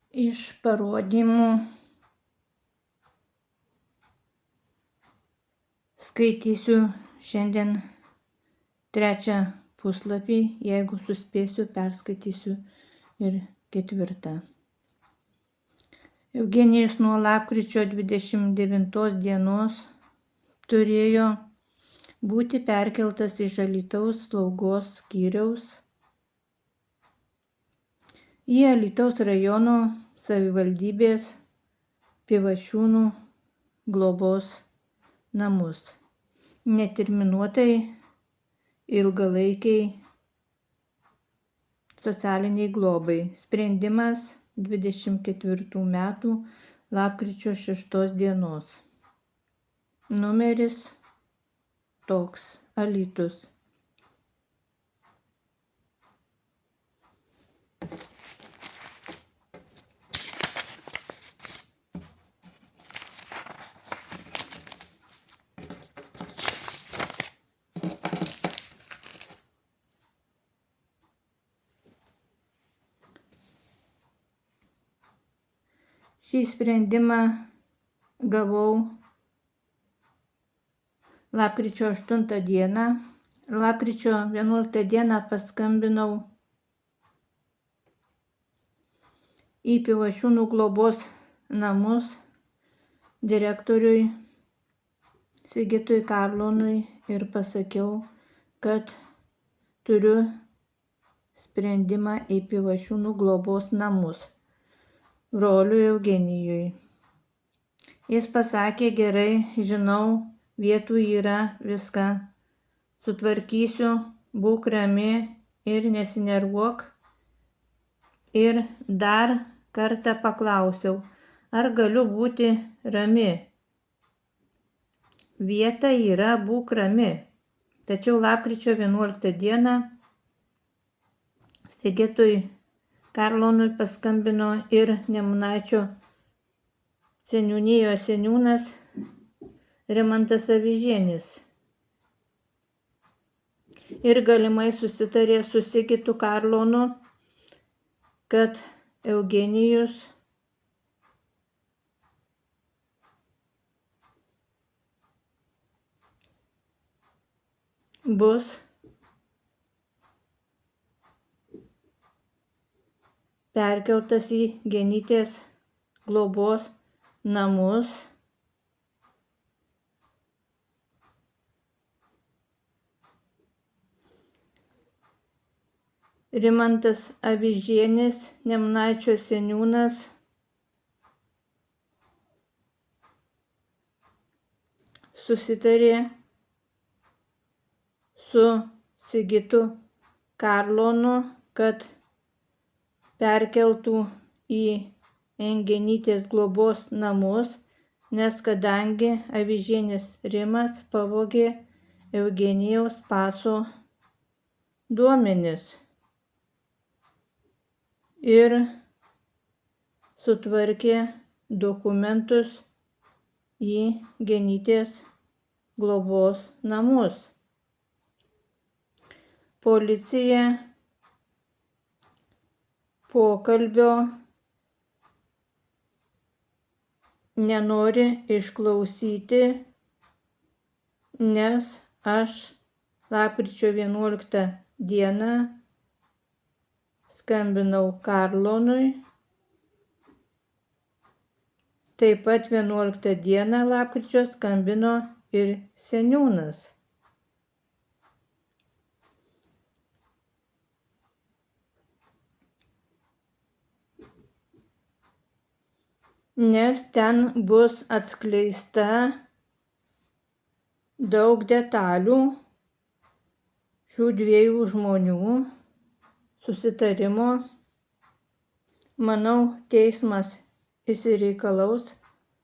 Iš parodymų skaitysiu šiandien 3 puslapį, jeigu suspėsiu, perskaitysiu ir 4. Eugenijus nuo lapkričio 29 dienos turėjo būti perkeltas iš Alytaus slaugos skyriaus į Alytaus rajono savivaldybės Pivašiūnų globos namus neterminuotai ilgalaikiai socialiniai globai. Sprendimas 24 metų lapkričio 6 dienos. Numeris toks: Alytus. Šį sprendimą gavau lapkričio 8 dieną. Lapkričio 11 dieną paskambinau į Pivašiūnų globos namus direktoriui Sigitui Karlonui ir pasakiau, kad turiu sprendimą į Pivašiūnų globos namus broliui Eugenijui. Jis pasakė: gerai, žinau, vietų yra, viską sutvarkysiu, būk rami ir nesinervuok. Ir dar kartą paklausiau, ar galiu būti rami. Vieta yra, būk rami. Tačiau lapkričio 11 dieną Sigitui Karlonui paskambino ir Nemunaičio seniūnijos seniūnas Rimantas Avižienis. Ir galimai susitarė su Sigitu Karlonu, kad Eugenijus bus perkeltas į Genytės globos namus. Rimantas Avižienis, Nemunaičio seniūnas, susitarė su Sigitu Karlonu, kad perkeltų į Genytės globos namus, nes kadangi Avižienis Rimas pavogė Eugenijaus paso duomenis ir sutvarkė dokumentus į Genytės globos namus. Policija pokalbio nenori išklausyti, nes aš lapkričio 11 dieną skambinau Karlonui. Taip pat 11 dieną lapkričio skambino ir seniūnas. Nes ten bus atskleista daug detalių šių dviejų žmonių susitarimo. Manau, teismas išsireikalaus,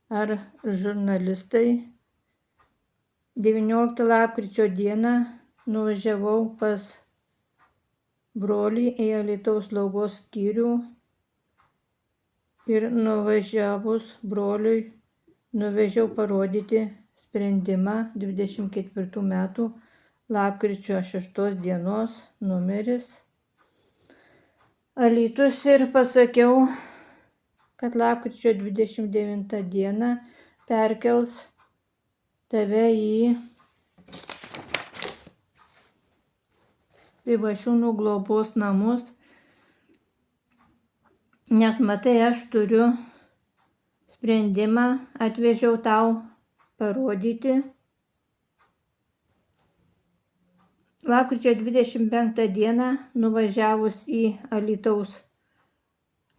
ar žurnalistai. 19 lapkričio dieną nuvažiavau pas brolį į Alytaus slaugos skyrių ir nuvažiavus broliui nuvežiau parodyti sprendimą 24 metų lapkričio 6 dienos numeris Alytus ir pasakiau, kad lapkričio 29 dieną perkels tave į Pivašiūnų globos namus, nes matai, aš turiu sprendimą, atvežiau tau parodyti. Lapkričio 25 dieną nuvažiavus į Alytaus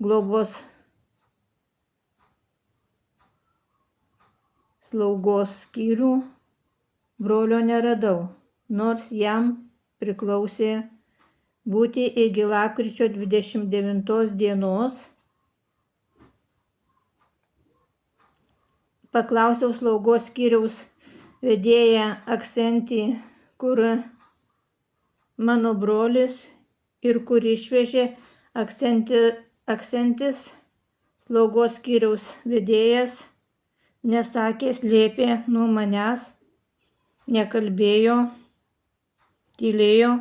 globos slaugos skyrių, brolio neradau, nors jam priklausė būti iki lapkričio 29 dienos. Paklausiau slaugos skyriaus vedėją Aksentį, kur mano brolis ir kur išvežė. Aksentis, slaugos skyriaus vedėjas, nesakė, slėpė nuo manęs, nekalbėjo, tylėjo.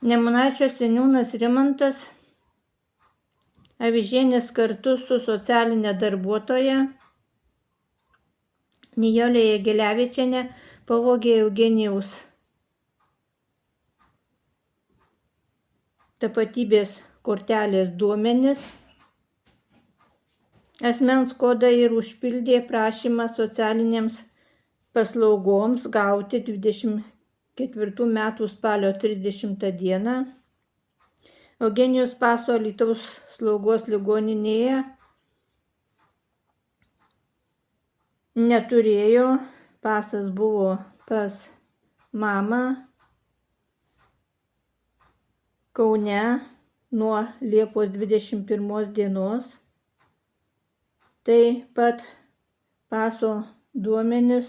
Nemunaičio seniūnas Rimantas Avižienis kartu su socialinė darbuotoja Nijolė Jagelevičienė pavogė Eugenijaus tapatybės kortelės duomenis, asmens kodą ir užpildė prašymą socialinėms paslaugoms gauti 24 metų spalio 30 dieną. Eugenijaus paso Alytaus slaugos ligoninėje neturėjo, pasas buvo pas mamą Kaune nuo Liepos 21 dienos. Taip pat paso duomenis,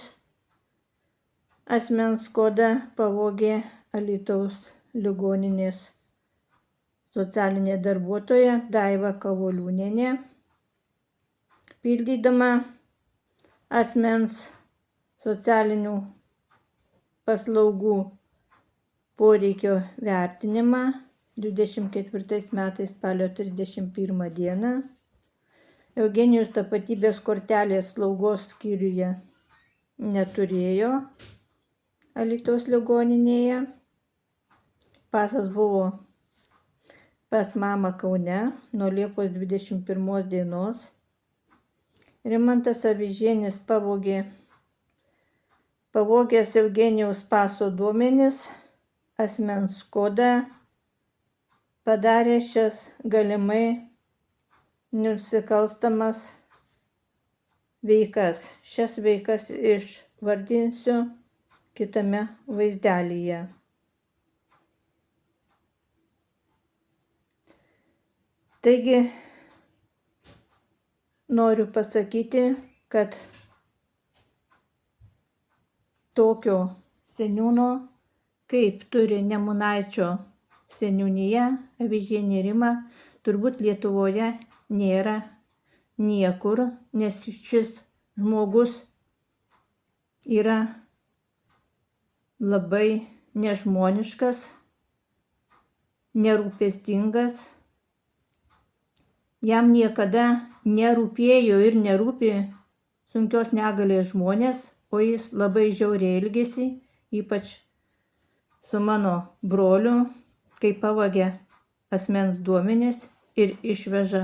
asmens kodą pavogė Alytaus ligoninės socialinė darbuotoja Daiva Kavoliūnienė, pildydama asmens socialinių paslaugų poreikio vertinimą 24 metais spalio 31 dieną. Eugenijus tapatybės kortelės slaugos skyriuje neturėjo Alytaus ligoninėje. Pasas buvo pas mamą Kaune nuo Liepos 21 dienos. Rimantas Avižienis pavogęs Eugenijaus paso duomenis, asmens kodą, padarė šias galimai nusikalstamas veikas. Šias veikas išvardinsiu kitame vaizdelyje. Taigi, noriu pasakyti, kad tokio seniūno, kaip turi Nemunaičio seniūnija Avižienė Rima, turbūt Lietuvoje nėra niekur, nes šis žmogus yra labai nežmoniškas, nerūpestingas. Jam niekada nerūpėjo ir nerūpi sunkios negalės žmonės, o jis labai žiauriai elgėsi, ypač su mano broliu, kai pavagia asmens duomenis ir išveža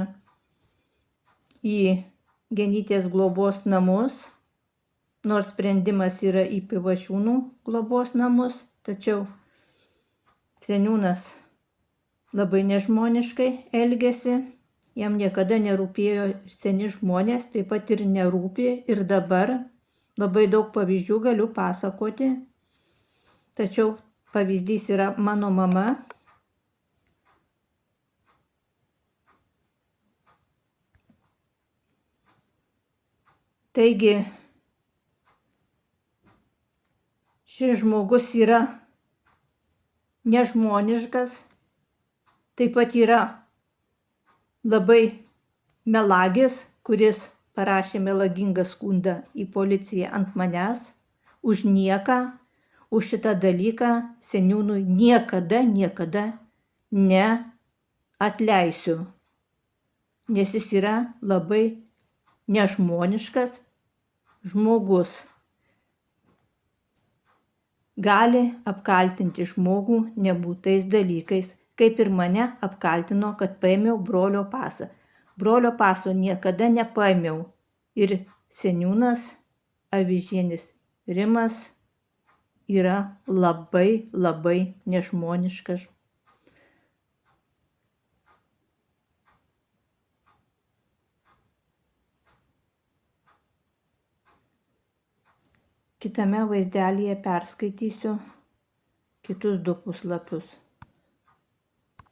į Genytės globos namus, nors sprendimas yra į Pivašiūnų globos namus, tačiau seniūnas labai nežmoniškai elgėsi. Jam niekada nerūpėjo seni žmonės, taip pat ir nerūpi ir dabar. Labai daug pavyzdžių galiu pasakoti, tačiau pavyzdys yra mano mama. Taigi, šis žmogus yra nežmoniškas, taip pat yra labai melagis, kuris parašė melagingą skundą į policiją ant manęs už nieką, už šitą dalyką seniūnui niekada neatleisiu. nes jis yra labai nežmoniškas žmogus. Gali apkaltinti žmogų nebūtais dalykais, kaip ir mane apkaltino, kad paėmiau brolio pasą. Brolio paso niekada nepaėmiau. Ir seniūnas Avižienis Rimas yra labai nežmoniškas. Kitame vaizdelyje perskaitysiu kitus 2 puslapius.